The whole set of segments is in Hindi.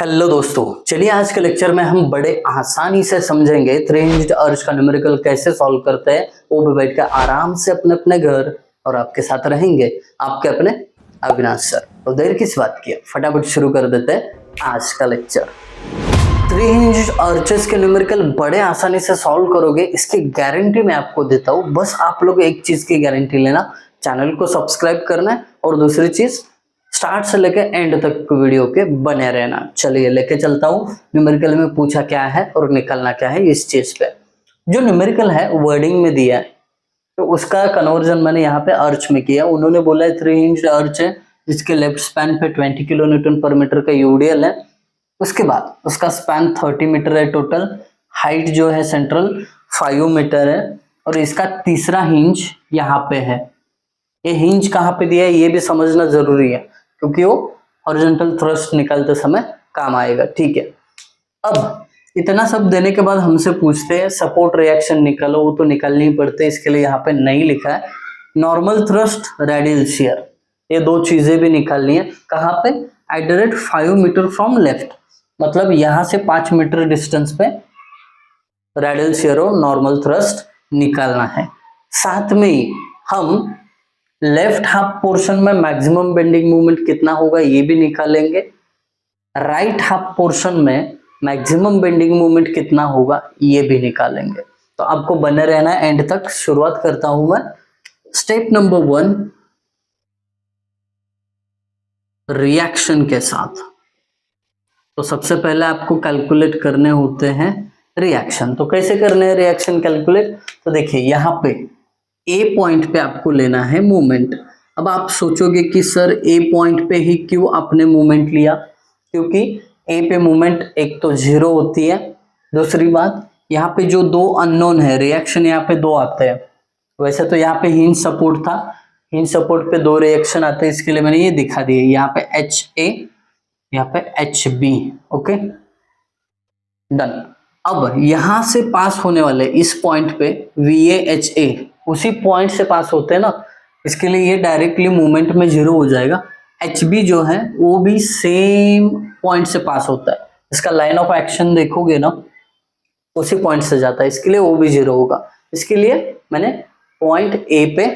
हेलो दोस्तों, चलिए आज के लेक्चर में हम बड़े आसानी से समझेंगे थ्री हिंज्ड अर्च का न्यूमेरिकल कैसे सॉल्व करते हैं। वो भी बैठ कर आराम से अपने अपने घर, और आपके साथ रहेंगे आपके अपने अविनाश सर। तो देर किस बात की, फटाफट शुरू कर देते हैं आज का लेक्चर। थ्री हिंज्ड अर्चेस के न्यूमेरिकल बड़े आसानी से सॉल्व करोगे, इसकी गारंटी मैं आपको देता हूँ। बस आप लोग एक चीज की गारंटी लेना, चैनल को सब्सक्राइब करना है, और दूसरी चीज स्टार्ट से लेकर एंड तक वीडियो के बने रहना। चलिए लेके चलता हूँ न्यूमेरिकल में पूछा क्या है और निकलना क्या है इस चीज पे। जो न्यूमेरिकल है वर्डिंग में दिया है, तो उसका कन्वर्जन मैंने यहाँ पे अर्च में किया। उन्होंने बोला है थ्री हिंज्ड अर्च है जिसके लेफ्ट स्पैन पे 20 किलो न्यूटन पर मीटर का यूडीएल है। उसके बाद उसका स्पैन 30 मीटर है टोटल, हाइट जो है सेंट्रल 5 मीटर है, और इसका तीसरा हिंज यहाँ पे है। ये हिंज कहाँ पे दिया है ये भी समझना जरूरी है, क्योंकि वो हॉरिजॉन्टल थ्रस्ट निकालते समय काम आएगा। ठीक है, अब इतना सब देने के बाद हमसे पूछते हैं सपोर्ट रिएक्शन निकालो। वो तो निकालनी ही पड़ते, इसके लिए यहाँ पे नहीं लिखा है। नॉर्मल थ्रस्ट, रेडियल शियर, ये दो चीजें भी निकालनी है। कहाँ पे? At the rate 5 metre from left, मतलब यहाँ से 5 मीटर डिस्टेंस पे रेडियल शियर और नॉर्मल थ्रस्ट निकालना है। साथ में ही हम लेफ्ट हाफ पोर्शन में मैक्सिमम बेंडिंग मूवमेंट कितना होगा ये भी निकालेंगे। राइट हाफ पोर्शन में मैक्सिमम बेंडिंग मूवमेंट कितना होगा ये भी निकालेंगे। तो आपको बने रहना है एंड तक। शुरुआत करता हूं मैं स्टेप नंबर 1 रिएक्शन के साथ। तो सबसे पहले आपको कैलकुलेट करने होते हैं रिएक्शन। तो कैसे करने हैं रिएक्शन कैलकुलेट? तो देखिए यहाँ पे ए पॉइंट पे आपको लेना है मूवमेंट। अब आप सोचोगे कि सर ए पॉइंट पे ही क्यों आपने मूवमेंट लिया? क्योंकि ए पे मूवमेंट एक तो 0 होती है, दूसरी बात यहाँ पे जो दो अननोन है, रिएक्शन यहाँ पे दो आते हैं। वैसे तो यहाँ पे हिंज सपोर्ट था, हिंज सपोर्ट पे दो रिएक्शन आते हैं, इसके लिए मैंने ये दिखा दिया। यहाँ पे HA, यहाँ पे HB। Okay done. अब यहां से पास होने वाले इस पॉइंट पे VAHA उसी पॉइंट से पास होते हैं ना, इसके लिए ये डायरेक्टली मूवमेंट में 0 हो जाएगा। HB जो है वो भी सेम पॉइंट से पास होता है, इसका लाइन ऑफ एक्शन देखोगे ना उसी पॉइंट से जाता है, इसके लिए वो भी 0 होगा। इसके लिए मैंने पॉइंट A पे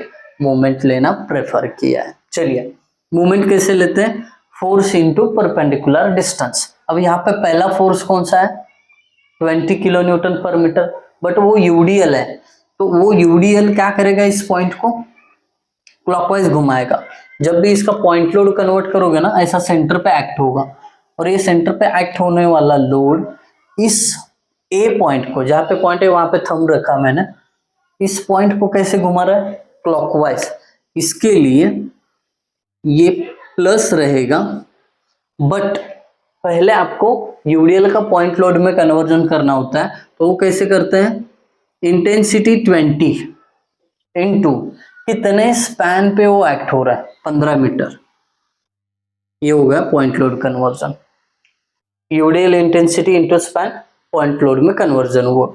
मूवमेंट लेना प्रेफर किया है। चलिए मूवमेंट कैसे लेते हैं? Force into perpendicular distance. अब यहाँ पे पहला फोर्स कौन सा है? 20 किलो न्यूटन पर मीटर, बट वो यूडीएल है। तो वो यूडीएल क्या करेगा? इस पॉइंट को क्लॉकवाइज घुमाएगा। जब भी इसका पॉइंट लोड कन्वर्ट करोगे ना, ऐसा सेंटर पे एक्ट होगा, और ये सेंटर पे एक्ट होने वाला लोड इस ए पॉइंट को, जहां पे पॉइंट है वहां पे थंब रखा मैंने, इस पॉइंट को कैसे घुमा रहा है? क्लॉकवाइज। इसके लिए ये प्लस रहेगा, बट पहले आपको यूडीएल का पॉइंट लोड में कन्वर्जन करना होता है। तो वो कैसे करते हैं? इंटेंसिटी 20 इंटू कितने स्पैन पे वो एक्ट हो रहा है, 15 मीटर, ये हो गया point load conversion. UDL intensity into span, point load में कन्वर्जन हुआ,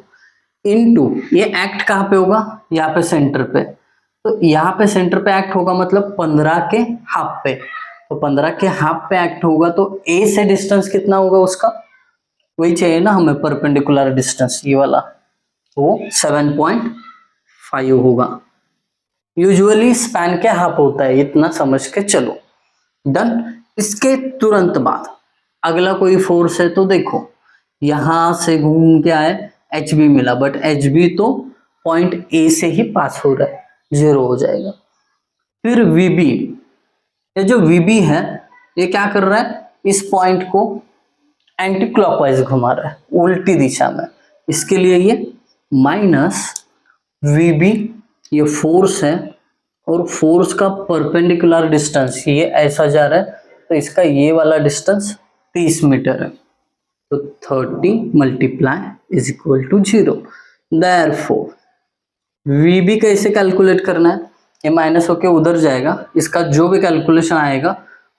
इंटू ये एक्ट कहाँ पे होगा? यहाँ पे सेंटर पे। तो यहाँ पे सेंटर पे एक्ट होगा, मतलब 15 के हाफ पे। तो 15 के हाफ पे एक्ट होगा, तो ए से डिस्टेंस कितना होगा उसका? वही चाहिए ना हमें, परपेंडिकुलर डिस्टेंस, ये वाला। तो 7.5 होगा। यूजुअली स्पैन के हाफ होता है, इतना समझ के चलो। डन। इसके तुरंत बाद अगला कोई फोर्स है, तो देखो यहां से घूम के आए, HB मिला, बट HB तो पॉइंट ए से ही पास हो रहा है, 0 हो जाएगा। फिर VB, ये जो VB है ये क्या कर रहा है? इस पॉइंट को एंटी क्लॉकवाइज घुमा रहा है, उल्टी दिशा में। इसके लिए ये माइनस VB, ये फोर्स है, और फोर्स का परपेंडिकुलर डिस्टेंस ये ऐसा जा रहा है, तो इसका ये वाला डिस्टेंस 30 मीटर है। तो 30 multiply is equal to 0। Therefore VB कैसे कैलकुलेट करना है? ये माइनस होके उधर जाएगा, इसका जो भी कैलकुलेशन आएगा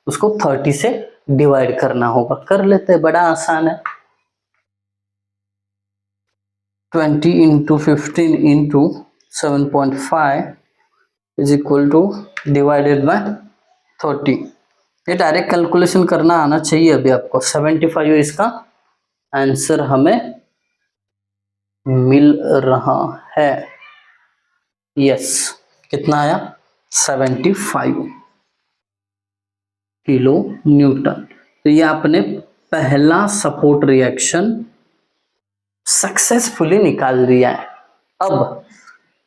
उसको 30 से डिवाइड करना होगा। कर लेते हैं, बड़ा आसान है। 20 into 15 into 7.5 is equal two divided by 30। ये डायरेक्ट कैलकुलेशन करना आना चाहिए अभी आपको। 75 इसका आंसर हमें मिल रहा है। यस, कितना आया? 75 किलो न्यूटन। तो ये आपने पहला सपोर्ट रिएक्शन सक्सेसफुली निकाल दिया है। अब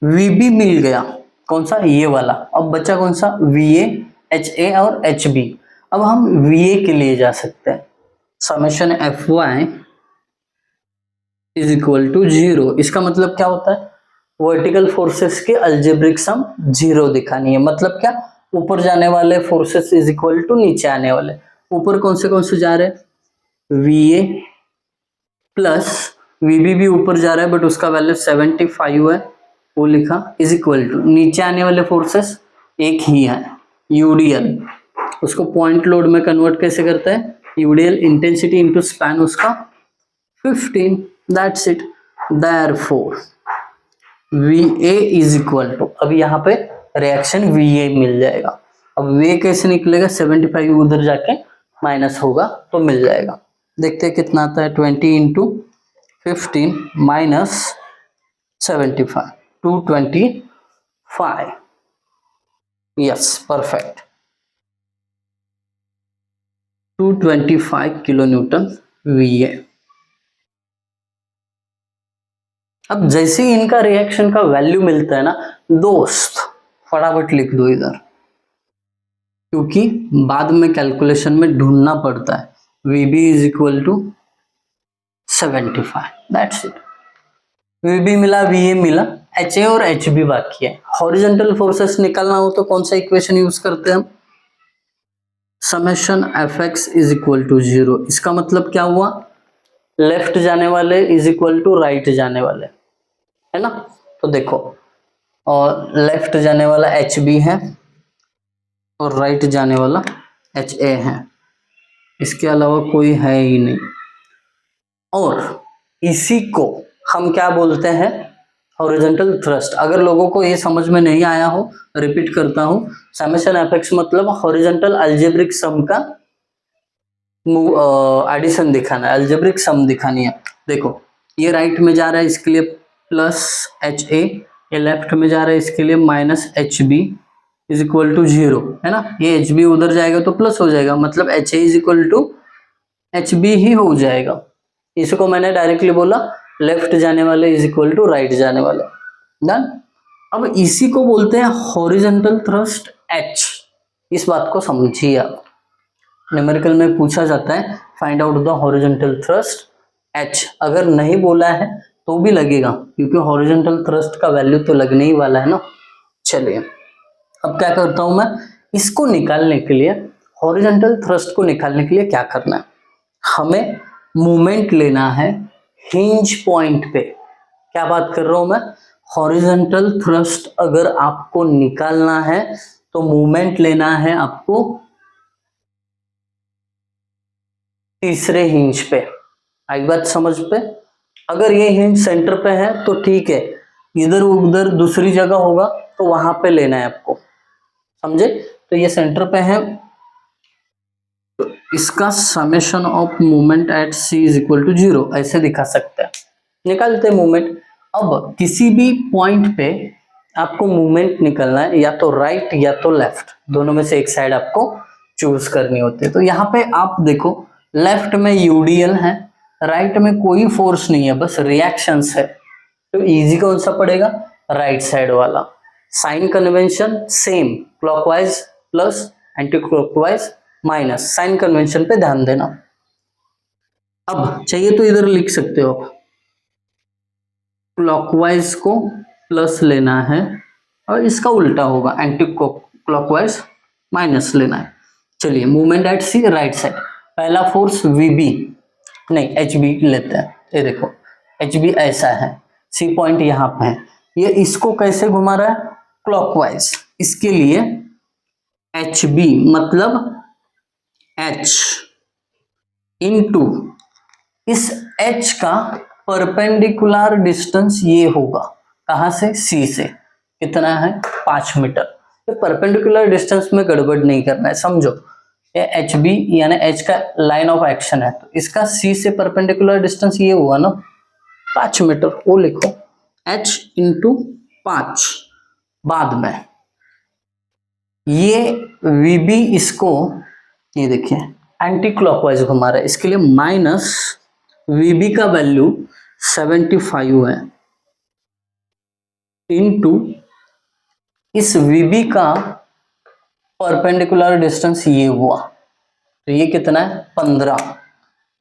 Vb मिल गया, कौन सा? ये वाला। अब बचा कौन सा? Va, Ha और Hb। अब हम Va के लिए जा सकते हैं। Summation Fy is equal to 0। इसका मतलब क्या होता है? वर्टिकल फोर्सेस की अलजेब्रिक सम 0 दिखानी है। मतलब क्या? ऊपर जाने वाले फोर्सेस इज इक्वल टू नीचे आने वाले। ऊपर कौन से जा रहे हैं? Va प्लस Vb भी ऊपर जा रहा है बट उसका वैल्यू 75 है, वो लिखा, इज इक्वल टू नीचे आने वाले फोर्सेस एक ही है, यूडीएल। उसको पॉइंट लोड में कन्वर्ट कैसे करते हैं? यूडीएल इंटेंसिटी इंटू स्पैन उसका 15। That's it. Therefore Va is equal to, अब यहाँ पे रिएक्शन Va मिल जाएगा। अब Va कैसे निकलेगा? 75 उधर जाके माइनस होगा तो मिल जाएगा। देखते हैं कितना आता है। 20 into 15 minus 75, 225। Yes, perfect. 225 kilo Newton Va। अब जैसे ही इनका रिएक्शन का वैल्यू मिलता है ना दोस्त, फटाफट लिख दो इधर, क्योंकि बाद में कैलकुलेशन में ढूंढना पड़ता है। Vb is equal to 75। That's it. Vb मिला, Va मिला, Ha और Hb बाकी है। हॉरिजॉन्टल फोर्सेस निकालना हो तो कौन सा इक्वेशन यूज करते हैं हम? Summation Fx is equal to 0। इसका मतलब क्या हुआ? लेफ्ट जाने वाले इज इक्वल टू राइट जाने वाले, है ना? तो देखो, और लेफ्ट जाने वाला Hb है और राइट जाने वाला Ha है, इसके अलावा कोई है ही नहीं। और इसी को हम क्या बोलते हैं? Horizontal thrust. अगर लोगों को ये समझ में नहीं आया हो, रिपीट करता हूं, समेशन Fx मतलब हॉरिजॉन्टल अलजेब्रिक सम का एडिशन दिखाना है, अलजेब्रिक सम दिखानी है। देखो, ये राइट में जा रहा है इसके लिए प्लस Ha, ये लेफ्ट में जा रहा है इसके लिए minus Hb is equal to 0, है ना? ये Hb उधर जाएगा तो प्लस हो जाएगा, मतलब Ha is equal to Hb ही हो जाएगा। इसको मैंने डायरेक्टली बोला, लेफ्ट जाने वाले इज इक्वल टू राइट जाने वाले। डन। अब इसी को बोलते हैं हॉरिजॉन्टल थ्रस्ट H। इस बात को समझिए आप, न्यूमेरिकल में पूछा जाता है find out the horizontal thrust H। अगर नहीं बोला है तो भी लगेगा, क्योंकि हॉरिजॉन्टल थ्रस्ट का वैल्यू तो लगने ही वाला है ना। चलिए, अब क्या करता हूं मैं, इसको निकालने के लिए, हॉरिजॉन्टल थ्रस्ट को निकालने के लिए क्या करना है? हमें मूवमेंट लेना है हिंज पॉइंट पे। क्या बात कर रहा हूं मैं? हॉरिजॉन्टल थ्रस्ट अगर आपको निकालना है तो मूवमेंट लेना है आपको तीसरे हिंज पे। आई बात समझ पे? अगर ये हिंज सेंटर पे है तो ठीक है, इधर उधर दूसरी जगह होगा तो वहां पे लेना है आपको, समझे? तो ये सेंटर पे है, तो इसका summation of movement at C is equal to 0 ऐसे दिखा सकते हैं। निकालते हैं मूवमेंट। अब किसी भी पॉइंट पे आपको मूवमेंट निकलना है, या तो राइट या तो लेफ्ट, दोनों में से एक साइड आपको चूज करनी होती है। तो यहाँ पे आप देखो, लेफ्ट में यूडीएल है, राइट में कोई फोर्स नहीं है, बस रिएक्शंस है। तो इजी कौन सा पड़ेगा? राइट साइड वाला। Sign convention same, clockwise plus anti clockwise minus, sign convention पे ध्यान देना। अब चाहिए तो इधर लिख सकते हो, क्लॉकवाइज को प्लस लेना है और इसका उल्टा होगा, एंटी क्लॉकवाइज माइनस लेना है। चलिए, movement at C right side, पहला फोर्स Vb नहीं Hb लेते हैं। ये देखो, Hb ऐसा है, सी पॉइंट यहाँ पे है, ये इसको कैसे घुमा रहा है? क्लॉकवाइज। इसके लिए Hb मतलब H इंटू इस H का परपेंडिकुलर डिस्टेंस ये होगा, कहां से? C से। कितना है? 5 मीटर। तो परपेंडिकुलर डिस्टेंस में गड़बड़ नहीं करना है, समझो। ये एच बी यानी एच का लाइन ऑफ एक्शन है, तो इसका सी से परपेंडिकुलर डिस्टेंस ये हुआ ना 5 मीटर, वो लिखो h इंटू 5। बाद में ये VB इसको ये देखिए एंटी क्लॉकवाइज घुमा रहा है, इसके लिए माइनस VB का वैल्यू 75 है इनटू इस VB का परपेंडिकुलर डिस्टेंस ये हुआ, तो ये कितना है 15,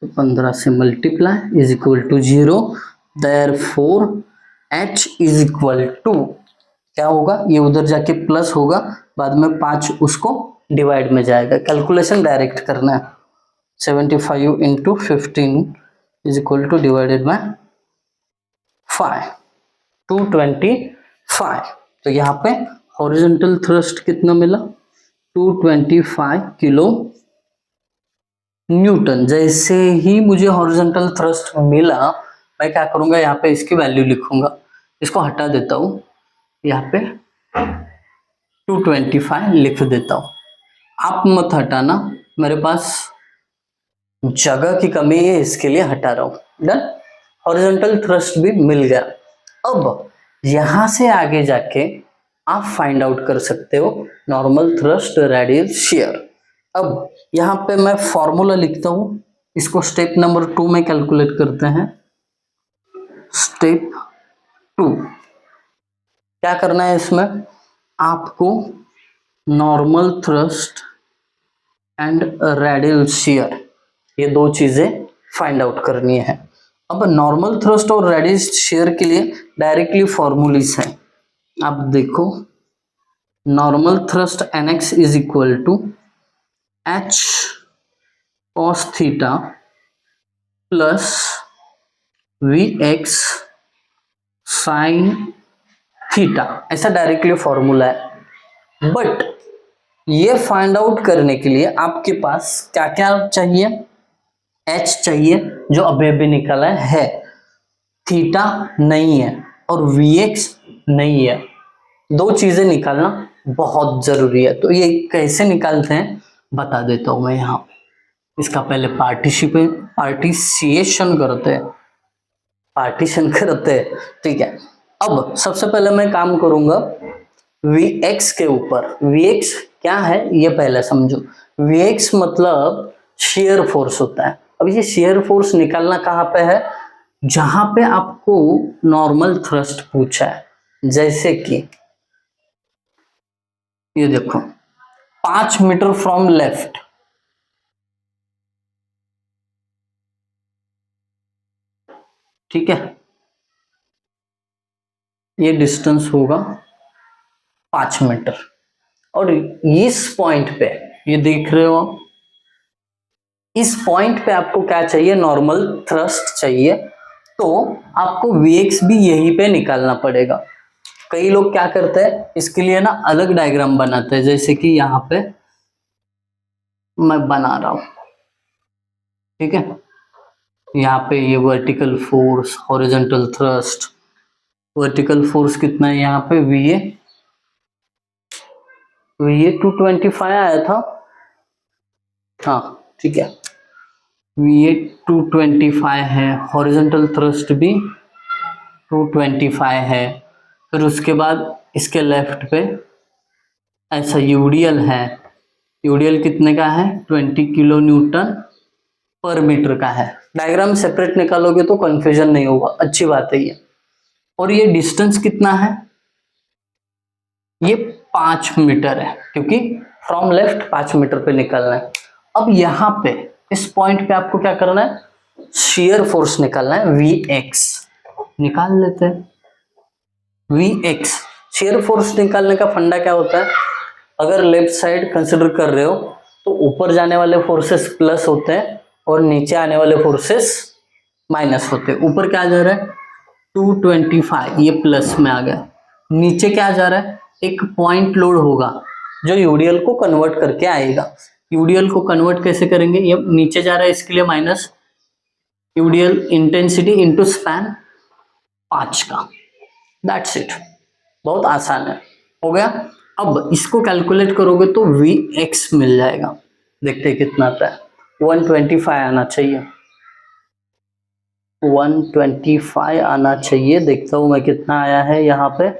तो 15 से multiply is equal to 0, therefore h is equal to क्या होगा, ये उधर जाके प्लस होगा, बाद में 5 उसको डिवाइड में जाएगा, कैलकुलेशन डायरेक्ट करना है। 75 into 15 is equal two divided by 5, 225। तो यहाँ पे हॉरिजॉन्टल थ्रस्ट कितना मिला 225 किलो न्यूटन। जैसे ही मुझे हॉरिजॉन्टल थ्रस्ट मिला, मैं क्या करूंगा, यहाँ पे इसकी वैल्यू लिखूंगा, इसको हटा देता हूँ, यहाँ पे 225 लिख देता हूँ। आप मत हटाना, मेरे पास जगह की कमी है इसके लिए हटा रहा हूँ। डन, हॉरिजॉन्टल थ्रस्ट भी मिल गया। अब यहां से आगे जाके आप फाइंड आउट कर सकते हो नॉर्मल थ्रस्ट, रेडियल शियर। अब यहाँ पे मैं फॉर्मूला लिखता हूँ, इसको स्टेप नंबर 2 में कैलकुलेट करते हैं। स्टेप 2 क्या करना है, इसमें आपको normal thrust and radial shear ये दो चीजें फाइंड आउट करनी है। अब नॉर्मल थ्रस्ट और रेडियल शियर के लिए डायरेक्टली फॉर्मूलीज हैं, आप देखो। Normal thrust NX is equal to H cos theta plus VX sine theta, ऐसा डायरेक्टली फॉर्मूला है। बट ये फाइंड आउट करने के लिए आपके पास क्या क्या चाहिए, H चाहिए जो अभी अभी निकला है, थीटा नहीं है और VX नहीं है, दो चीजें निकालना बहुत जरूरी है। तो ये कैसे निकालते हैं बता देता हूं मैं यहाँ। इसका पहले पार्टीशिएशन करते हैं, पार्टीशन करते हैं, ठीक है। अब सबसे पहले मैं काम करूंगा Vx के ऊपर। Vx क्या है ये पहले समझो। Vx मतलब शेयर फोर्स होता है। अब ये शेयर फोर्स निकालना कहाँ पे है, जहां पे आपको नॉर्मल थ्रस्ट पूछा है। जैसे कि ये देखो 5 मीटर फ्रॉम लेफ्ट, ठीक है, ये डिस्टेंस होगा 5 मीटर। और इस पॉइंट पे ये देख रहे हो आप, इस पॉइंट पे आपको क्या चाहिए, नॉर्मल थ्रस्ट चाहिए। तो आपको Vx भी यहीं पे निकालना पड़ेगा। कई लोग क्या करते हैं इसके लिए ना अलग डायग्राम बनाते हैं, जैसे कि यहाँ पे मैं बना रहा हूं, ठीक है। यहाँ पे ये vertical force, horizontal thrust, vertical force कितना है यहाँ पे VA 225 आया था, हाँ ठीक है, VA 225 है, हॉरिजॉन्टल थ्रस्ट भी 225 है। फिर उसके बाद इसके लेफ्ट पे ऐसा यूडियल है, यूडियल कितने का है 20 किलो न्यूटन पर मीटर का है। डायग्राम सेपरेट निकालोगे तो कंफ्यूजन नहीं होगा, अच्छी बात है ये। और ये डिस्टेंस कितना है, ये 5 मीटर है, क्योंकि फ्रॉम लेफ्ट 5 मीटर पे निकलना है। अब यहाँ पे इस पॉइंट पे आपको क्या करना है, शियर फोर्स निकालना है, Vx निकाल लेते हैं। Vx शियर फोर्स निकालने का फंडा क्या होता है, अगर लेफ्ट साइड कंसिडर कर रहे हो तो ऊपर जाने वाले फोर्सेस प्लस होते हैं और नीचे आने वाले फोर्सेस माइनस होते हैं। ऊपर क्या जा रहा है 225, ये प्लस में आ गया। नीचे क्या जा रहा है, एक पॉइंट लोड होगा जो यूडीएल को कन्वर्ट करके आएगा। यूडीएल को कन्वर्ट कैसे करेंगे, ये नीचे जा रहा है इसके लिए minus UDL intensity into span 5 का, दैट्स इट, बहुत आसान है, हो गया। अब इसको कैलकुलेट करोगे तो Vx मिल जाएगा। देखते हैं कितना आता है। 125 आना चाहिए, 125 आना चाहिए। देखता हूं मैं कितना आया है यहाँ पे।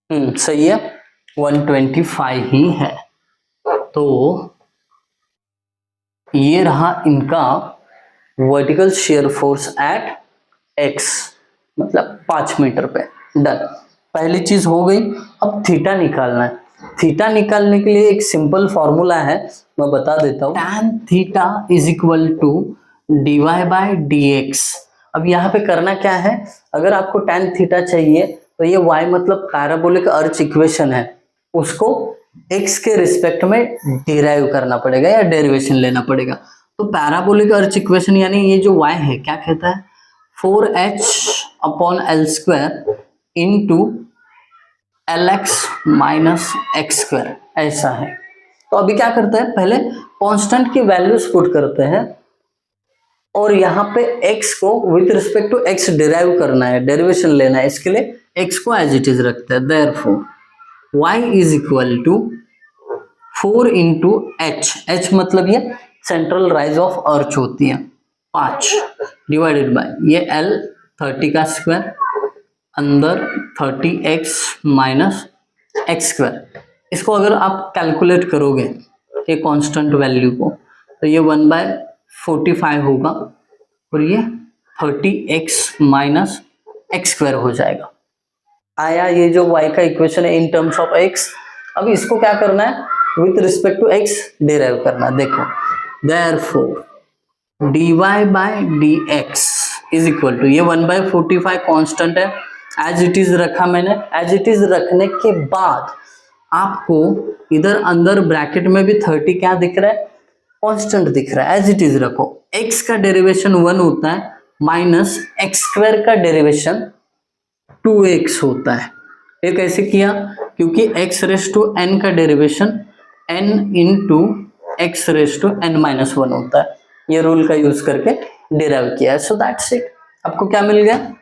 सही है, 125 ही है। तो ये रहा इनका vertical shear force at x, मतलब 5 मीटर पे। डन, पहली चीज हो गई। अब थीटा निकालना है। थीटा निकालने के लिए एक सिंपल फॉर्मूला है, मैं बता देता हूँ। tan theta is equal to dy by dx। अब यहाँ पे करना क्या है, अगर आपको tan थीटा चाहिए तो ये y मतलब पैराबोलिक अर्च इक्वेशन है, उसको x के रिस्पेक्ट में डिराइव करना पड़ेगा या डेरिवेशन लेना पड़ेगा। तो पैराबोलिक अर्च इक्वेशन यानी ये जो y है क्या कहता है, 4h upon L square into L x minus x square, ऐसा है। तो अभी क्या करते हैं, पहले कांस्टेंट की वैल्यूज पुट करते हैं और यहाँ पे x को with respect to x derive करना है, डेरिवेशन लेना है। इसके लिए x को एज इट इज रखते हैं। Therefore y is equal to 4 into h मतलब ये सेंट्रल राइज ऑफ अर्च होती है 5 डिवाइडेड बाय ये l 30 का स्क्वायर अंदर 30x माइनस एक्स स्क्वायर। इसको अगर आप कैलकुलेट करोगे ये कांस्टेंट वैल्यू को तो ये 1/45 होगा और ये 30x माइनस एक्स स्क्वायर हो जाएगा। आया ये जो y का इक्वेशन है इन टर्म्स ऑफ x। अब इसको क्या करना है, with respect to x derive करना। देखो therefore dy by dx is equal to ये 1/45 कांस्टेंट है, एज इट इज रखा मैंने। एज इट इज रखने के बाद आपको इधर अंदर ब्रैकेट में भी 30 क्या दिख रहा है, कांस्टेंट दिख रहा है। एज इट इज रखो, x का डेरिवेशन 1 होता है माइनस एक्स स्क्वायर का डेरिवेशन 2x होता है। ये कैसे किया, क्योंकि x रेस टू n का derivation n into x raise to n minus 1 होता है। ये रूल का यूज करके डिराइव किया है। So that's it. आपको क्या मिल गया,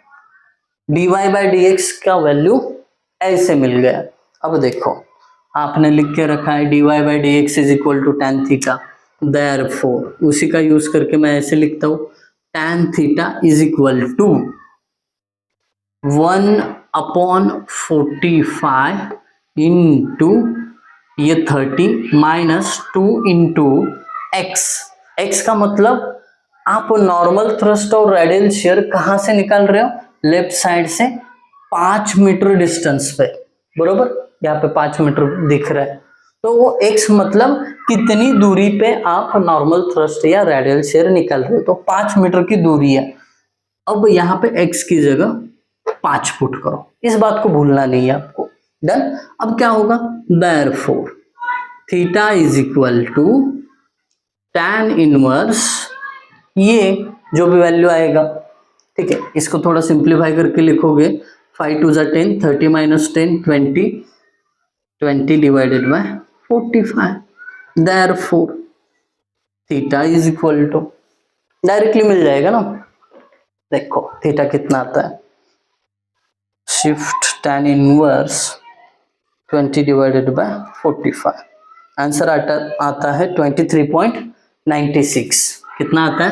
dy बाई dx का वैल्यू ऐसे मिल गया। अब देखो आपने लिख के रखा है dy by dx is equal to tan theta. Therefore उसी का यूज करके मैं ऐसे लिखता हूँ tan theta is equal to 1/45 into ये 30 माइनस 2 इंटू एक्स का मतलब आप नॉर्मल थ्रस्ट और रेडियल शियर कहां से निकाल रहे हो, लेफ्ट साइड से 5 मीटर डिस्टेंस पे, बरोबर। यहाँ पे 5 मीटर दिख रहा है, तो वो x मतलब कितनी दूरी पे आप नॉर्मल थ्रस्ट या रेडियल शियर निकाल रहे हो, तो 5 मीटर की दूरी है। अब यहाँ पे x की जगह 5 पुट करो, इस बात को भूलना नहीं है आपको। डन। अब क्या होगा, therefore theta is equal to tan inverse ये जो भी वैल्यू आएगा, ठीक है, इसको थोड़ा सिंप्लीफाई करके लिखोगे 5 2 10, 30 minus 10 20, 20 divided by 45। Therefore theta is equal to, directly मिल जाएगा ना। देखो थीटा कितना आता है, shift tan inverse 20 divided by 45, answer आता है 23.96। कितना आता है,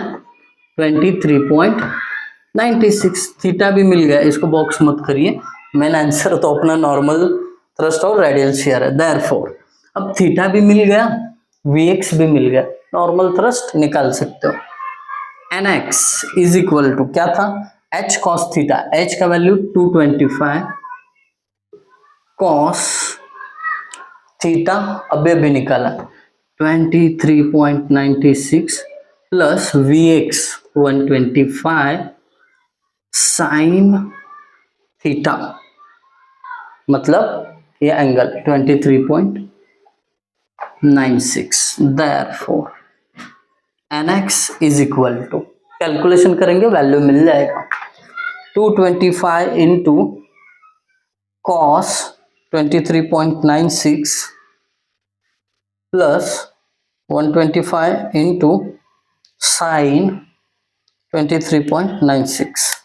23.96। थीटा भी मिल गया, इसको बॉक्स मत करिए, मेन आंसर तो अपना नॉर्मल थ्रस्ट और रेडियल शियर है। देयरफॉर अब थीटा भी मिल गया, Vx भी मिल गया, नॉर्मल थ्रस्ट निकाल सकते हो। nx इज इक्वल टू क्या था, h cos थीटा, h का वैल्यू 225 cos थीटा अभी निकाला 23.96 प्लस Vx 125 साइन थीटा, मतलब ये angle 23.96। Therefore nx is equal to, calculation करेंगे वैल्यू मिल जाएगा, 225 into cos 23.96 plus 125 into sine 23.96,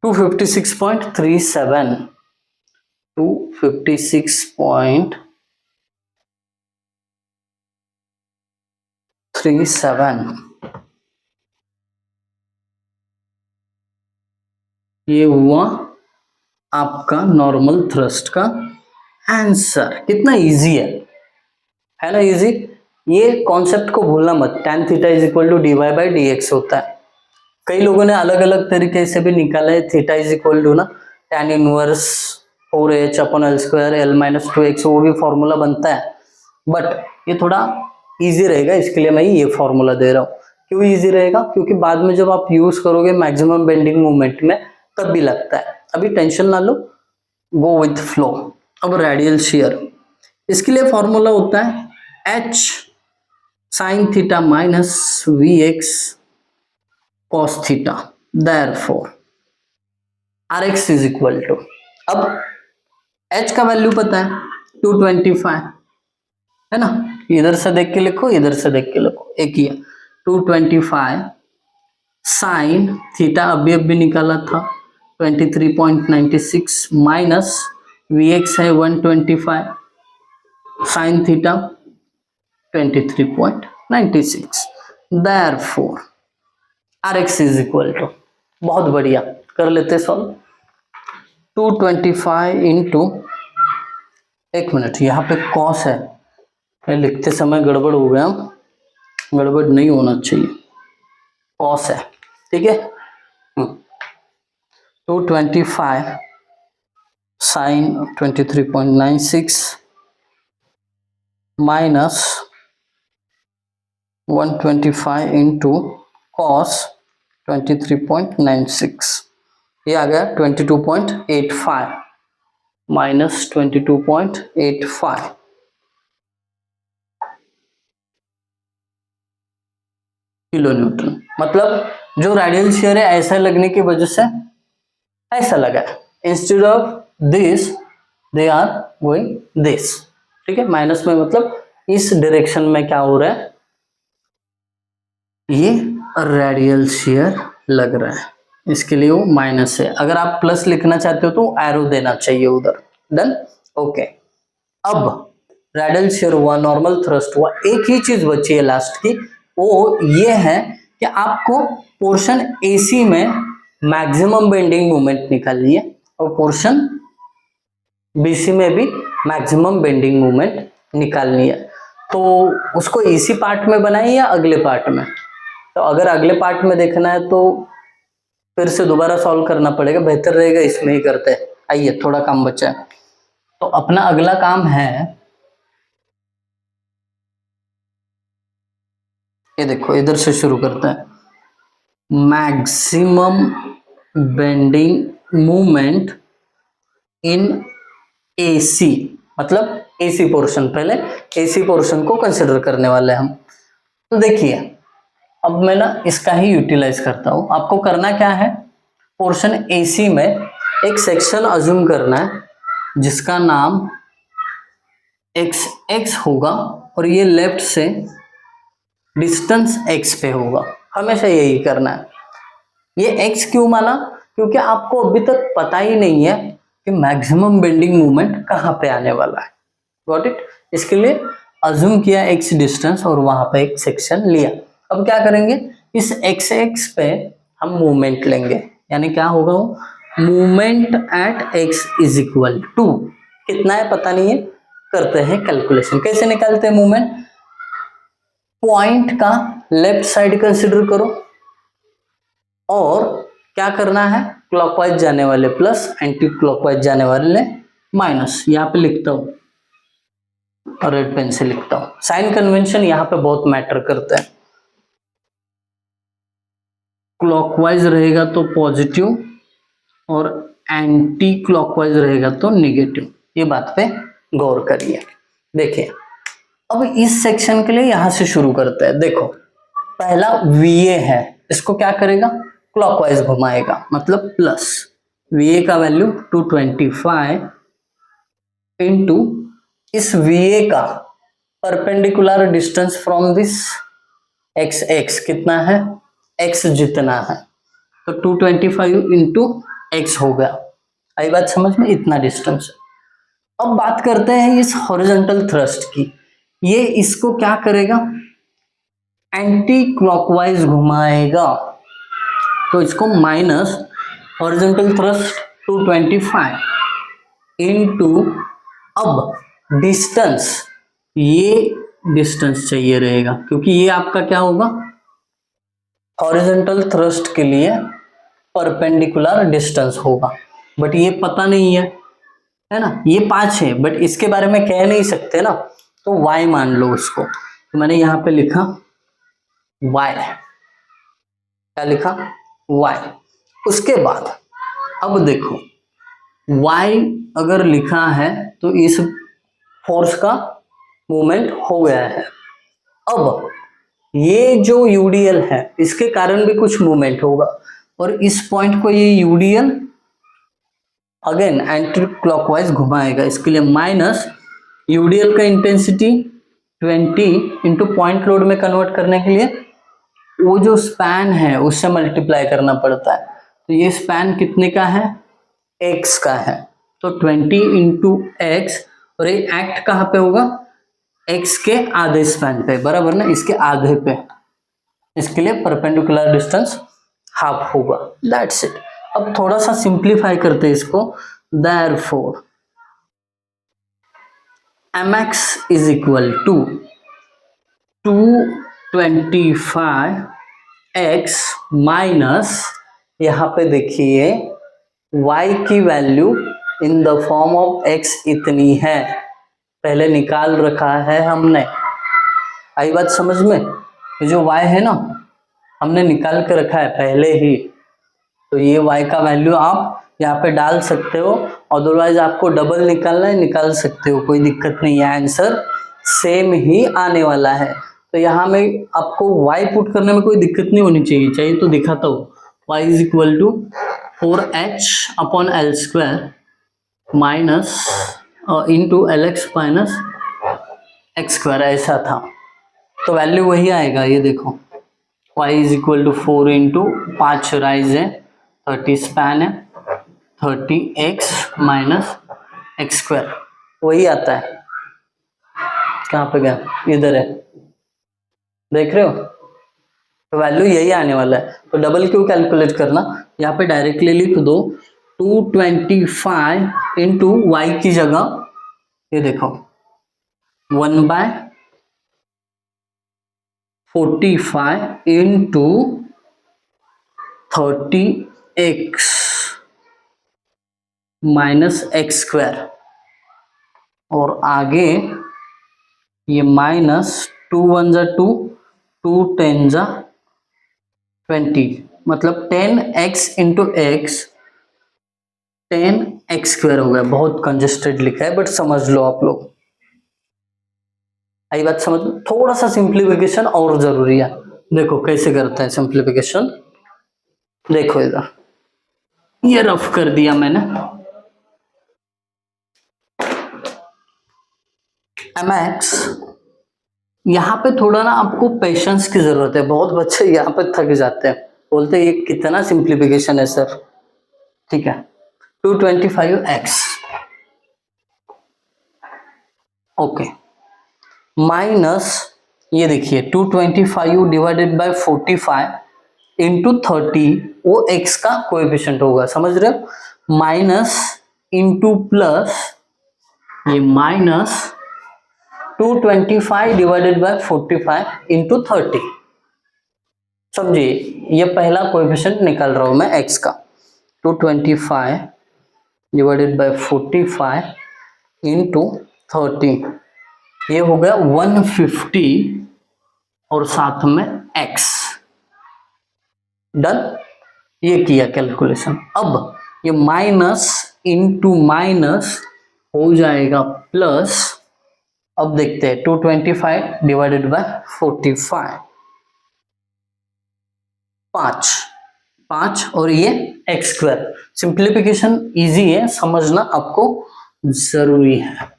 256.37, 256.37, ये हुआ आपका नॉर्मल थ्रस्ट का आंसर। कितना इजी है ना, इजी। ये कॉन्सेप्ट को भूलना मत, tan theta is equal to dy by d x होता है। कई लोगों ने अलग अलग तरीके से भी निकाला है, थीटा इज इक्वल टू ना tan इनवर्स 4h अपन L square L minus 2x, वो भी फॉर्मूला बनता है, बट ये थोड़ा इजी रहेगा, इसके लिए मैं ये फॉर्मूला दे रहा हूँ। क्यों इजी रहेगा? क्योंकि बाद में जब आप यूज करोगे मैक्सिमम बेंडिंग मोमेंट में तब भी लगता है। अभी टेंशन ना लो, गो विथ फ्लो। अब रेडियल शियर, इसके लिए फॉर्मूला होता है h sine theta minus V x cos theta, therefore R x is equal to, अब h का वैल्यू पता है 225 है ना, इधर से देख के लिखो, इधर से देख के लिखो, एक ही है। 225 साइन थीटा अभी निकाला था 23.96 माइनस वी एक्स है 125 sine theta 23.96, therefore R x is equal to, बहुत बढ़िया, कर लेते सॉल्व। 225 इंटू, एक मिनट यहाँ पे कॉस है, लिखते समय गड़बड़ हो गया, गड़बड़ नहीं होना चाहिए, कॉस है, ठीक है। 225 साइन 23.96 माइनस 125 इंटू कॉस 23.96, ये आ गया 22.85 माइनस 22.85 किलो न्यूटन। मतलब जो रेडियल शियर है ऐसा लगने की वजह से ऐसा लगा, instead of this they are going this, ठीक है। माइनस में मतलब इस डायरेक्शन में क्या हो रहा है, ये रेडियल शियर लग रहा है, इसके लिए वो माइनस है। अगर आप प्लस लिखना चाहते हो तो एरो देना चाहिए उधर, डन, ओके। अब रेडियल शियर हुआ, नॉर्मल थ्रस्ट हुआ, एक ही चीज बची है लास्ट की, वो ये है कि आपको पोर्शन एसी में मैक्सिमम बेंडिंग मोमेंट निकालनी है और पोर्शन बीसी में भी मैक्सिमम बेंडिंग मोमेंट निकालनी है। तो उसको इसी पार्ट में बनाए या अगले पार्ट में? तो अगर अगले पार्ट में देखना है तो फिर से दोबारा सॉल्व करना पड़ेगा, बेहतर रहेगा इसमें ही करते हैं। आइए, थोड़ा काम बचा है, तो अपना अगला काम है, ये देखो, इधर से शुरू करते हैं। Maximum bending movement in AC, मतलब एसी पोर्शन, पहले एसी पोर्शन को कंसिडर करने वाले हम। तो देखिए, अब मैं ना इसका ही यूटिलाइज करता हूं। आपको करना क्या है, पोर्शन एसी में एक सेक्शन अज्यूम करना है जिसका नाम एक्स एक्स होगा और ये लेफ्ट से डिस्टेंस एक्स पे होगा, हमेशा यही करना है। ये एक्स क्यों माना? क्योंकि आपको अभी तक पता ही नहीं है कि मैक्सिमम बेंडिंग मूवमेंट कहाँ पे आने वाला है, गॉट इट। इसके लिए अज्यूम किया एक्स डिस्टेंस और वहां पे एक सेक्शन लिया। अब क्या करेंगे, इस एक्स एक्स पे हम मूवमेंट लेंगे, यानी क्या होगा, वो movement at x is equal to कितना है पता नहीं है, करते हैं कैलकुलेशन। कैसे निकालते हैं मूवमेंट? पॉइंट का लेफ्ट साइड कंसिडर करो और क्या करना है, क्लॉकवाइज जाने वाले प्लस, एंटी क्लॉकवाइज जाने वाले माइनस। यहाँ पे लिखता हूं, रेड पेन से लिखता हूं, साइन कन्वेंशन यहाँ पे बहुत मैटर करता है। क्लॉकवाइज रहेगा तो पॉजिटिव और एंटी क्लॉकवाइज रहेगा तो नेगेटिव, ये बात पे गौर करिए। देखिए, अब इस सेक्शन के लिए यहां से शुरू करते हैं। देखो, पहला VA है, इसको क्या करेगा, क्लॉकवाइज घुमाएगा, मतलब प्लस। VA का वैल्यू 225 इंटू इस VA का perpendicular distance from this x, x कितना है, एक्स जितना है, तो 225 इंटू एक्स हो गया। आई बात समझ में, इतना डिस्टेंस। अब बात करते हैं इस हॉरिजॉन्टल थ्रस्ट की। ये इसको क्या करेगा, एंटी क्लॉकवाइज घुमाएगा, तो इसको माइनस हॉरिजॉन्टल थ्रस्ट 225 इंटू, अब डिस्टेंस, ये डिस्टेंस चाहिए रहेगा क्योंकि ये आपका क्या होगा, हॉरिजॉन्टल थ्रस्ट के लिए परपेंडिकुलर डिस्टेंस होगा, बट ये पता नहीं है ना, ये 5 है बट इसके बारे में कह नहीं सकते ना, तो y मान लो उसको। तो मैंने यहां पे लिखा y, क्या लिखा, y। उसके बाद अब देखो y अगर लिखा है तो इस फोर्स का मूवमेंट हो गया है। अब ये जो यूडीएल है इसके कारण भी कुछ मूवमेंट होगा, और इस पॉइंट को ये यूडीएल अगेन एंटी क्लॉकवाइज घुमाएगा, इसके लिए माइनस यूडीएल का इंटेंसिटी 20 इंटू पॉइंट लोड में कन्वर्ट करने के लिए वो जो स्पैन है उससे मल्टीप्लाई करना पड़ता है, तो ये स्पैन कितने का है, x का है, तो 20 इंटू एक्स, और ये एक्ट कहाँ पे होगा, x के आधे स्पैन पे, बराबर ना, इसके आधे पे, इसके लिए परपेंडिकुलर डिस्टेंस हाफ होगा, दैट्स इट। अब थोड़ा सा सिंप्लीफाई करते हैं इसको, therefore mx is equal to 225x minus, यहाँ पे देखिए y की value in the form of x इतनी है, पहले निकाल रखा है हमने, आई बात समझ में, ये जो y है ना हमने निकाल के रखा है पहले ही, तो ये y का वैल्यू आप यहाँ पे डाल सकते हो, अदरवाइज आपको डबल निकालना है निकाल सकते हो, कोई दिक्कत नहीं है, आंसर सेम ही आने वाला है। तो यहाँ में आपको y पुट करने में कोई दिक्कत नहीं होनी चाहिए, चाहिए तो दिखाता हूँ, y is equal to 4h upon L square minus into L x minus x square, ऐसा था, तो वैल्यू वही आएगा, ये देखो y is equal to 4 into 5 rise है 30 स्पैन है 30x माइनस एक्स स्क्वायर, वही आता है। कहाँ पे गया, इधर है, देख रहे हो, तो वैल्यू यही आने वाला है, तो डबल क्यों कैलकुलेट करना, यहाँ पे डायरेक्टली लिख दो 225 इंटू वाई की जगह ये देखो 1/45 into 30x minus x square, और आगे ये माइनस 2 1 जा 2 2 10 जा 20, मतलब 10x into x 10x square हो गया, बहुत कंजेस्टेड लिखा है बट समझ लो आप लोग, आई बात समझ लो, थोड़ा सा सिंप्लीफिकेशन और जरूरी है। देखो कैसे करते हैं सिंप्लीफिकेशन, देखो इधर ये रफ कर दिया मैंने, mx, यहाँ पे थोड़ा ना आपको पेशेंस की जरूरत है, बहुत बच्चे यहाँ पे थक जाते हैं, बोलते हैं ये कितना सिंप्लीफिकेशन है सर, ठीक है, 225x ओके माइनस, ये देखिए 225 डिवाइडेड बाय 45 इंटू 30, वो x का कोएफिशिएंट होगा, समझ रहे हो, माइनस इंटू प्लस, ये माइनस 225 डिवाइडेड बाय 45 इंटू 30, समझिए ये पहला कोएफिशिएंट निकाल रहा हूं मैं x का, 225 डिवाइडेड बाय 45 इंटू 30, ये हो गया 150 और साथ में x, डन, ये किया कैलकुलेशन। अब ये माइनस इंटू माइनस हो जाएगा प्लस, अब देखते हैं 225 डिवाइडेड बाय 45, 5 और ये एक्स स्क्वायर, सिंप्लीफिकेशन इजी है, समझना आपको जरूरी है।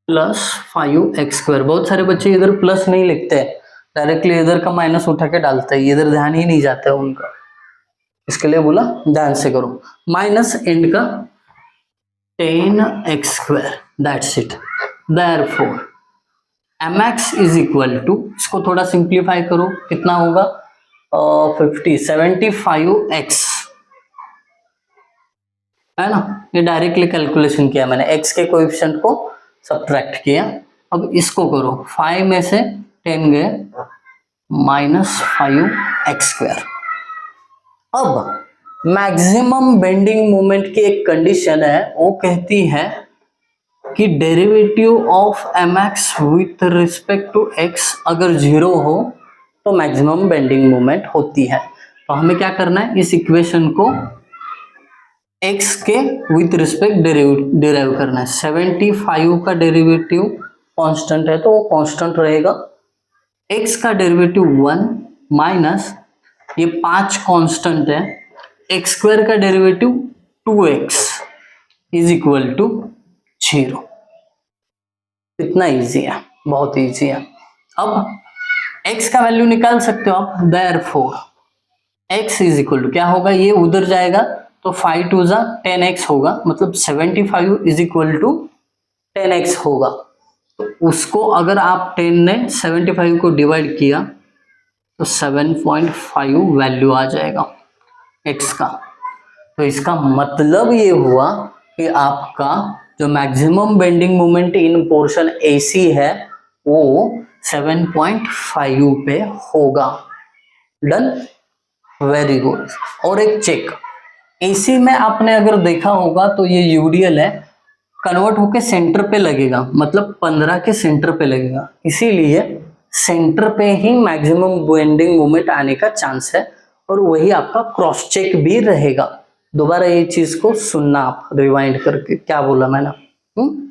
Plus 5x²। बहुत सारे बच्चे इधर प्लस नहीं लिखते हैं, डायरेक्टली इधर का माइनस उठा के डालते हैं, इधर ध्यान ही नहीं जाता है उनका, इसके लिए बोला ध्यान से करो। माइनस एंड का 10x², that's it. Therefore mx is equal to, इसको थोड़ा सिंप्लीफाई करो, कितना होगा 75x, है ना। ये डायरेक्टली कैलकुलेशन किया मैंने, x के कोएफिशिएंट को सब्ट्रैक्ट किया। अब इसको करो, 5 में से 10 गए, -5x²। अब मैक्सिमम बेंडिंग मोमेंट की एक कंडीशन है, वो कहती है कि derivative of mx with respect to x अगर 0 हो तो मैक्सिमम बेंडिंग मोमेंट होती है। तो हमें क्या करना है, इस इक्वेशन को x के विथ रिस्पेक्ट डिराइव करना है। 75 का डेरिवेटिव कांस्टेंट है तो वो कांस्टेंट रहेगा, x का डेरिवेटिव 1 माइनस ये 5 कांस्टेंट है, x² का derivative 2x is equal to 0। इतना इजी है, बहुत इजी है। अब x का वैल्यू निकाल सकते हो आप, therefore x is equal to क्या होगा, ये उधर जाएगा तो 5 2 जा 10x होगा, मतलब 75 इज इक्वल टू 10x होगा। तो उसको अगर आप 10 ने 75 को डिवाइड किया तो 7.5 वैल्यू आ जाएगा x का। तो इसका मतलब ये हुआ कि आपका जो maximum bending moment in portion AC है वो 7.5 पे होगा। Done, very good. और एक चेक, AC में आपने अगर देखा होगा तो ये यूडियल है, कन्वर्ट होके सेंटर पे लगेगा, मतलब 15 के सेंटर पे लगेगा, इसीलिए सेंटर पे ही मैक्सिमम बेंडिंग मोमेंट आने का चांस है, और वही आपका क्रॉस चेक भी रहेगा। दोबारा ये चीज को सुनना आप रिवाइंड करके, क्या बोला मैंने।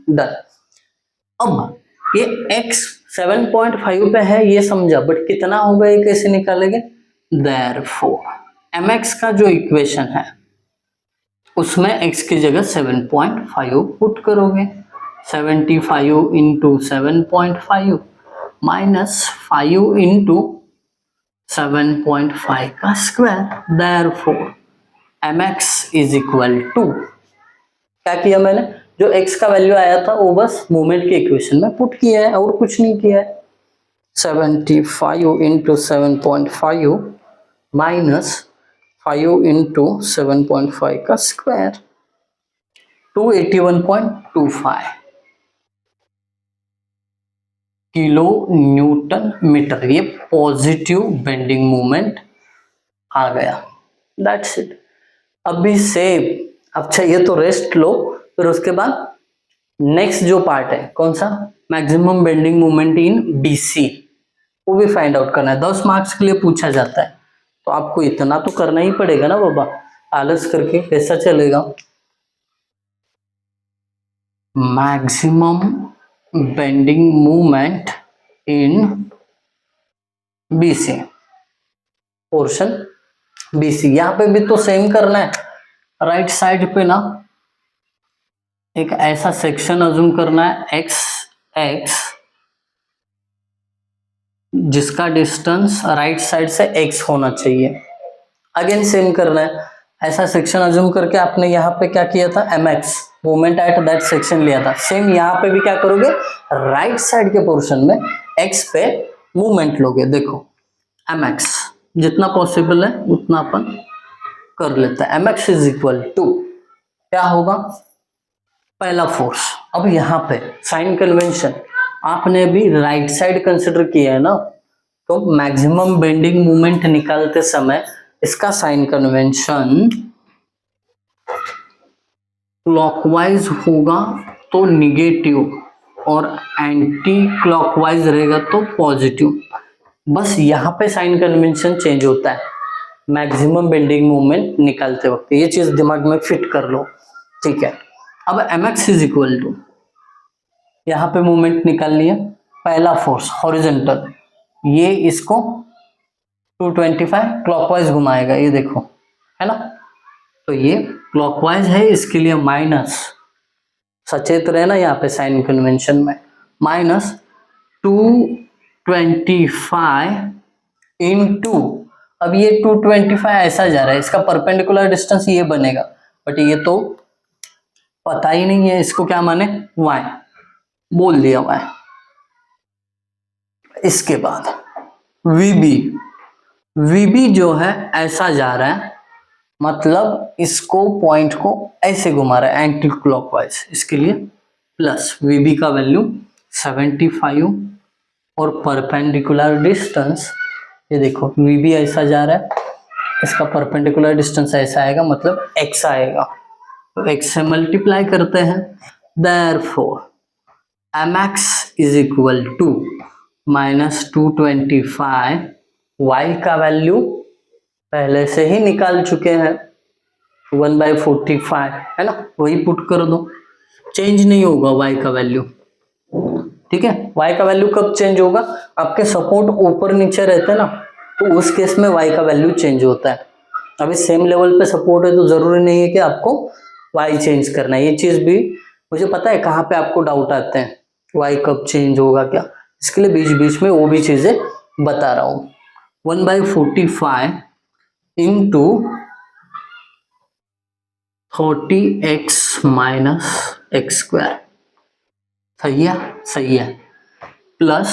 डन। अब ये x 7.5 पे है ये समझा, बट कितना होगा ये कैसे निकालेंगे। देयरफॉर mx का जो इक्वेशन है उसमें x की जगह 7.5 पुट करोगे, 75 इंटू 7.5 माइनस 5 इंटू 7.5 का square. Therefore mx is equal to, क्या किया मैंने, जो x का वैल्यू आया था वो बस मोमेंट के इक्वेशन में पुट किया है और कुछ नहीं किया है। 75 इंटू 7.5 माइनस 5 इंटू 7.5 का स्क्वायर, 281.25 किलो न्यूटन मीटर। ये पॉजिटिव बेंडिंग मोमेंट आ गया, दैट्स इट। अभी सेव, अब चाहिए तो रेस्ट लो, फिर उसके बाद नेक्स्ट जो पार्ट है कौन सा, maximum bending moment in BC, वो भी फाइंड आउट करना है। 10 मार्क्स के लिए पूछा जाता है, तो आपको इतना तो करना ही पड़ेगा ना बाबा, आलस करके कैसा चलेगा। Maximum bending movement in BC, portion BC। यहां पे भी तो सेम करना है, राइट साइड पे ना एक ऐसा सेक्शन अज्यूम करना है x जिसका डिस्टेंस राइट साइड से x होना चाहिए। अगेन सेम करना है, ऐसा सेक्शन अज्यूम करके आपने यहाँ पे क्या किया था, mx moment at that section लिया था। सेम यहाँ पे भी क्या करोगे, राइट साइड के पोर्शन में x पे मूवमेंट लोगे। देखो mx जितना पॉसिबल है उतना अपन कर लेते हैं। mx इज इक्वल टू क्या होगा, पहला फोर्स। अब यहाँ पे साइन कन्वेंशन आपने भी राइट साइड कंसिडर किया है ना, तो मैक्सिमम बेंडिंग मोमेंट निकालते समय इसका साइन कन्वेंशन क्लॉकवाइज होगा तो निगेटिव, और एंटी क्लॉकवाइज रहेगा तो पॉजिटिव। बस यहाँ पे साइन कन्वेंशन चेंज होता है मैक्सिमम बेंडिंग मोमेंट निकालते वक्त, ये चीज दिमाग में फिट कर लो, ठीक है। अब mx इज इक्वल टू, यहाँ पे मूवमेंट निकाल लिया, पहला फोर्स हॉरिजॉन्टल, ये इसको 225 क्लॉकवाइज घुमाएगा, ये देखो है ना, तो ये क्लॉकवाइज है, इसके लिए माइनस, सचेत रहना यहाँ पे साइन कन्वेंशन में। माइनस 225 इंटू, अब ये 225 ऐसा जा रहा है, इसका परपेंडिकुलर डिस्टेंस ये बनेगा, बट ये तो पता ही नहीं है, इसको क्या माने y, बोल दिया y। इसके बाद VB जो है ऐसा जा रहा है, मतलब इसको पॉइंट को ऐसे घुमा रहा है एंटी क्लॉकवाइज, इसके लिए प्लस VB का वैल्यू 75 और परपेंडिकुलर डिस्टेंस, ये देखो VB ऐसा जा रहा है, इसका परपेंडिकुलर डिस्टेंस ऐसा आएगा, मतलब x आएगा, तो x से मल्टीप्लाई करते हैं, therefore mx is equal to -225, y का वैल्यू पहले से ही निकाल चुके हैं 1/45 है ना, वही पुट कर दो, चेंज नहीं होगा y का वैल्यू। ठीक है, y का वैल्यू कब चेंज होगा, आपके सपोर्ट ऊपर नीचे रहते हैं ना, तो उस केस में y का वैल्यू चेंज होता है। अभी सेम लेवल पे सपोर्ट है तो जरूरी नहीं है कि आपको y चेंज करना है, ये चीज भी मुझे पता है कहाँ पे आपको डाउट आते हैं, y कब चेंज होगा क्या, इसके लिए बीच बीच में वो भी चीजें बता रहा हूँ। 1/45 into 30x minus x square, सही है, plus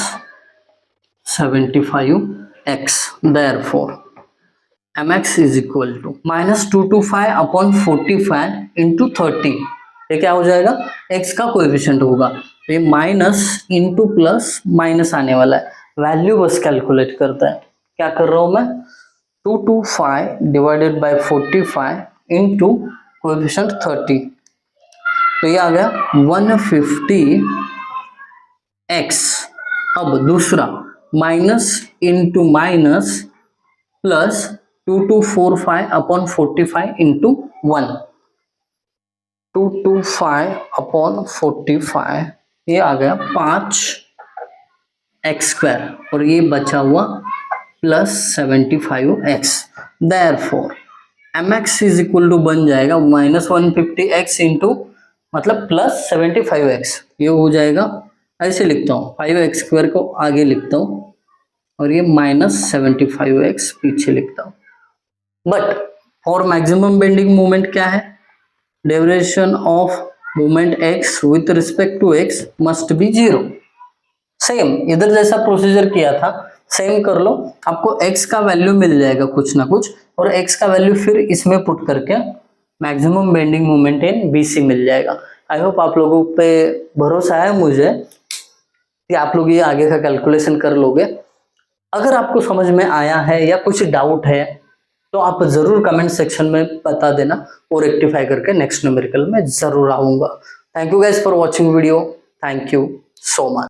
75x, therefore mx is equal to -225 upon 45 into 30, ये क्या हो जाएगा, x का कोएफिशिएंट होगा, तो ये माइनस इंटू प्लस माइनस आने वाला है, वैल्यू बस कैलकुलेट करता है, क्या कर रहा हूं मैं, 225 डिवाइडेड बाय 45 इंटू कोएफिशिएंट 30, तो ये आ गया 150x। अब दूसरा minus into minus plus 2245 upon 45 into 1, 225 upon 45, ये आ गया 5x स्क्वायर, और ये बचा हुआ plus 75x, therefore mx is equal to बन जाएगा -150x इंटू मतलब प्लस 75x, ये हो जाएगा, ऐसे लिखता हूँ 5x स्क्वायर को आगे लिखता हूँ और ये -75x पीछे लिखता हूँ। But for maximum bending moment क्या है, deviation of moment x with respect to x must be 0। Same इधर जैसा प्रोसीजर किया था सेम कर लो, आपको x का वैल्यू मिल जाएगा कुछ ना कुछ, और x का वैल्यू फिर इसमें पुट करके maximum bending moment in BC मिल जाएगा। आई होप आप लोगों पे भरोसा है मुझे कि आप लोग ये आगे का कैलकुलेशन कर लोगे। अगर आपको समझ में आया है या कुछ डाउट है तो आप जरूर कमेंट सेक्शन में बता देना, और रेक्टिफाई करके नेक्स्ट न्यूमेरिकल में जरूर आऊंगा। Thank you guys for watching video, thank you so much.